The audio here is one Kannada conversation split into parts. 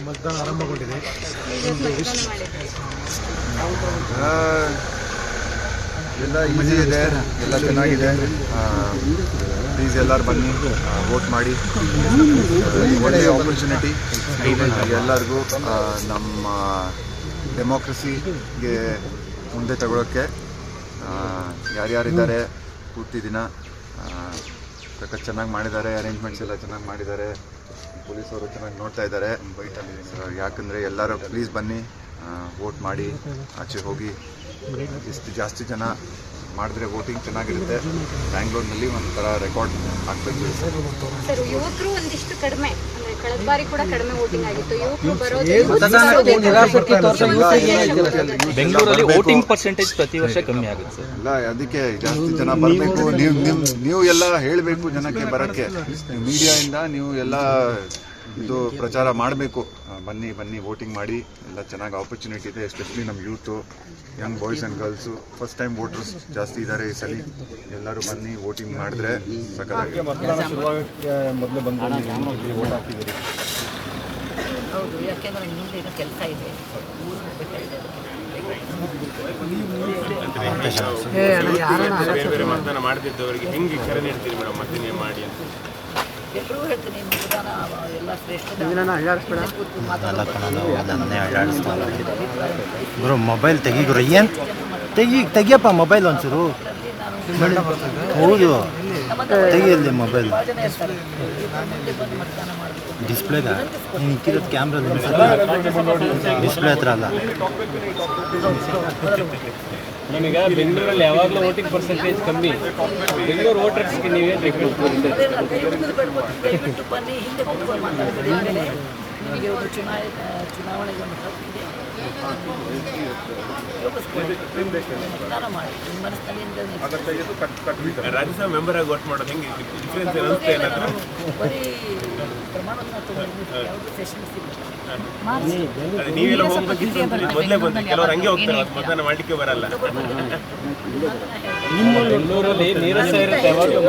ಮತದಾನ ಆರಂಭಗೊಂಡಿದೆ. ಎಲ್ಲ ಈಸಿ ಇದೆ, ಎಲ್ಲ ಚೆನ್ನಾಗಿದೆ. ಪ್ಲೀಸ್ ಎಲ್ಲರೂ ಬನ್ನಿ, ವೋಟ್ ಮಾಡಿ. ಒಳ್ಳೆಯ ಆಪರ್ಚುನಿಟಿ ಎಲ್ಲರಿಗೂ ನಮ್ಮ ಡೆಮೋಕ್ರಸಿಗೆ ಮುಂದೆ ತಗೊಳ್ಳೋಕ್ಕೆ. ಯಾರ್ಯಾರಿದ್ದಾರೆ ಪೂರ್ತಿ ದಿನ ಸಖತ್ ಚೆನ್ನಾಗಿ ಮಾಡಿದ್ದಾರೆ, ಅರೇಂಜ್ಮೆಂಟ್ಸ್ ಎಲ್ಲ ಚೆನ್ನಾಗಿ ಮಾಡಿದ್ದಾರೆ, ಪೊಲೀಸವರು ಚೆನ್ನಾಗಿ ನೋಡ್ತಾ ಇದ್ದಾರೆ. ಯಾಕಂದರೆ ಎಲ್ಲರೂ ಪ್ಲೀಸ್ ಬನ್ನಿ, ವೋಟ್ ಮಾಡಿ, ಆಚೆ ಹೋಗಿ. ಎಷ್ಟು ಜಾಸ್ತಿ ಜನ ಮಾಡಿದ್ರೆ ವೋಟಿಂಗ್ ಚೆನ್ನಾಗಿರುತ್ತೆ. ಬ್ಯಾಂಗ್ಳೂರಿನಲ್ಲಿ ಒಂಥರ ರೆಕಾರ್ಡ್ ಆಗ್ಬೇಕು. ಸರ್, ಯುವಕರು ಒಂದಿಷ್ಟು ಕಡಿಮೆ, ಅಂದರೆ ಕಳೆದ ಬಾರಿ ಕೂಡ ಕಡಿಮೆ ವೋಟಿಂಗ್ ಆಗಿತ್ತು. ಯುವಕರು ಬೆಂಗಳೂರಲ್ಲಿ ವೋಟಿಂಗ್ ಪರ್ಸೆಂಟೇಜ್ ಪ್ರತಿ ವರ್ಷ ಕಮ್ಮಿ ಆಗುತ್ತೆ ಸರ್. ಅಲ್ಲ, ಅದಕ್ಕೆ ಜಾಸ್ತಿ ಜನ ಬರಬೇಕು. ನೀವು ಎಲ್ಲ ಹೇಳಬೇಕು ಜನಕ್ಕೆ ಬರೋಕ್ಕೆ. ಮೀಡಿಯಾಯಿಂದ ನೀವು ಎಲ್ಲ ಇದು ಪ್ರಚಾರ ಮಾಡಬೇಕು. ಬನ್ನಿ ಬನ್ನಿ, ವೋಟಿಂಗ್ ಮಾಡಿ. ಎಲ್ಲ ಚೆನ್ನಾಗಿ ಆಪರ್ಚುನಿಟಿ ಇದೆ. ಎಸ್ಪೆಷಲಿ ನಮ್ಮ youth, Young boys and girls, first time voters ಜಾಸ್ತಿ ಇದ್ದಾರೆ ಈ ಸಲ. ಎಲ್ಲರೂ ಬನ್ನಿ, ವೋಟಿಂಗ್ ಮಾಡಿದ್ರೆ ಸಕಲಾಗಿ. ಮೊದಲು ಬಂದು ವೋಟ್ ಹಾಕಿದ್ದೀರಿ? ಹೌದು, ಯಾಕೆಂದರೆ ಮುಂದೆ ಇನ್ನೂ ಕೆಲಸ ಇದೆ. ಬೇರೆ ಮತದಾನ ಮಾಡ್ತಿದ್ದವರಿಗೆ ಹೆಂಗೆ ಕರೆ ನೀಡ್ತೀರಿ ಮೇಡಮ್, ಮತದಾನ ಮಾಡಿ ಅಂತ? ಎಲ್ಲರೂ ಹೇಳ್ತೀನಿ, ಮತದಾನ ಎಲ್ಲ ಶ್ರೇಷ್ಠ. ಗುರು ಮೊಬೈಲ್ ತೆಗಿ ಗುರು, ಏನು ತೆಗಿಯಪ್ಪ ಮೊಬೈಲ್ ಒಂಚೂರು. ಹೌದು, ತೆಗಿಯಲ್ಲಿ ಮೊಬೈಲ್ ಡಿಸ್ಪ್ಲೇಗ ನೀನು ಇಕ್ಕಿರೋದು ಕ್ಯಾಮ್ರಾ ಡಿಸ್ಪ್ಲೇ ಹತ್ರ ಅಲ್ಲ. ನಮೀಗ ಬೆಂಗಳೂರಲ್ಲಿ ಯಾವಾಗಲೂ ವೋಟಿಂಗ್ ಪರ್ಸೆಂಟೇಜ್ ಕಮ್ಮಿ. ಬೆಂಗಳೂರು ವೋಟರ್ಸ್ಗೆ ನೀವೇನು ರಿಕ್ವೆಸ್ಟ್ ದಯವಿಟ್ಟು ಬನ್ನಿ, ಹಿಂದೆ ಕೂತ್ಕೊಂಡು ಮಾತಾಡ್ತೀರಿ. ಆಮೇಲೆ ನಿಮಗೆ ಒಂದು ಚುನಾವಣೆಗೆ ಒಂದು ಹಕ್ಕಿದೆ. ಮತದಾನ ಮಾಡಿ, ನಿಮ್ಮ ಮನಸ್ಸಿನಲ್ಲಿ ರಾಜ್ಯಸಭಾ ಮೆಂಬರ್ ಆಗಿ ವೋಟ್ ಮಾಡೋದು ಹೆಂಗೆ ಡಿಫ್ರೆನ್ಸ್ ಅನಿಸುತ್ತೆ? ಏನಾದರೂ ಬರೀ ಪ್ರಮಾಣವನ್ನು ತಗೊಂಡು ಯಾವುದು ಸೆಷನ್ಸ್ ಇಲ್ಲ. ನೀವೆಲ್ಲ ಹೋಗ್ಬೇಕಿತ್ತು ಅಂತ ಮೊದಲೇ ಬಂದು ಕೆಲವರು ಹಂಗೆ ಹೋಗ್ತಾರೆ, ಮತದಾನ ಮಾಡಲಿಕ್ಕೆ ಬರಲ್ಲ. ಬೆಂಗಳೂರಲ್ಲಿ ನೀರಸ ಇರುತ್ತೆ ಯಾವಾಗಲೂ.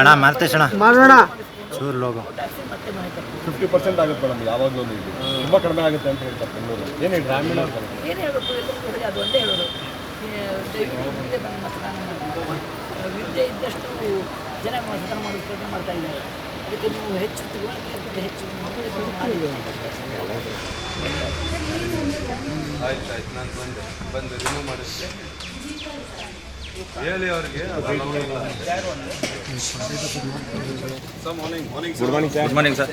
ಅಣ್ಣ ಮಾರ್ತೇಶ್ ಅಣ್ಣ ಮಾಡೋಣ ಚೂರು ಲೋಗೋ 50% ಆಗುತ್ತೆ ಮೇಡಮ್. ಯಾವಾಗಲೂ ತುಂಬ ಕಡಿಮೆ ಆಗುತ್ತೆ ಅಂತ ಹೇಳ್ತಾರೆ ಬೆಂಗಳೂರು. ಏನು ಗ್ರಾಮೀಣ ಏನು ಹೇಳಬೇಕು, ಎಲ್ಲರೂ ಅದು ಒಂದೇ ಹೇಳೋದು, ದಯವಿಟ್ಟು ಮುಂದೆ ಬಂದು ಮತದಾನ ಮಾಡಿ. ವಿದ್ಯೆ ಇದ್ದಷ್ಟು ಜನ ಮತದಾನ ಮಾಡೋ ಪ್ರಯತ್ನ ಮಾಡ್ತಾ ಇದ್ದಾರೆ. ಅದಕ್ಕೆ ನೀವು ಹೆಚ್ಚು ತಗೊಳ್ಳೋದಕ್ಕಿಂತ ಹೆಚ್ಚು ಮಾಡಿ. ಆಯ್ತು, ನಾನು ಬಂದು ರಿಮೂವ್ ಮಾಡಿಸ್ತೆ. ಹೇಳಿ ಅವ್ರಿಗೆ. Good morning sir. Good morning sir.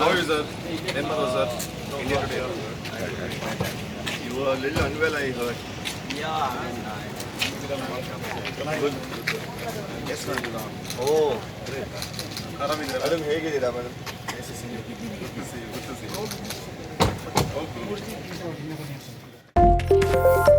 How is sir? Sir. India today. You were a little unwell, I heard. Yeah. Good. Yes, ma'am. Oh, great. Madam, ಹೇಗಿದ್ದೀರಾ madam? Nice to see you. Good to see you. Good to see you. Okay.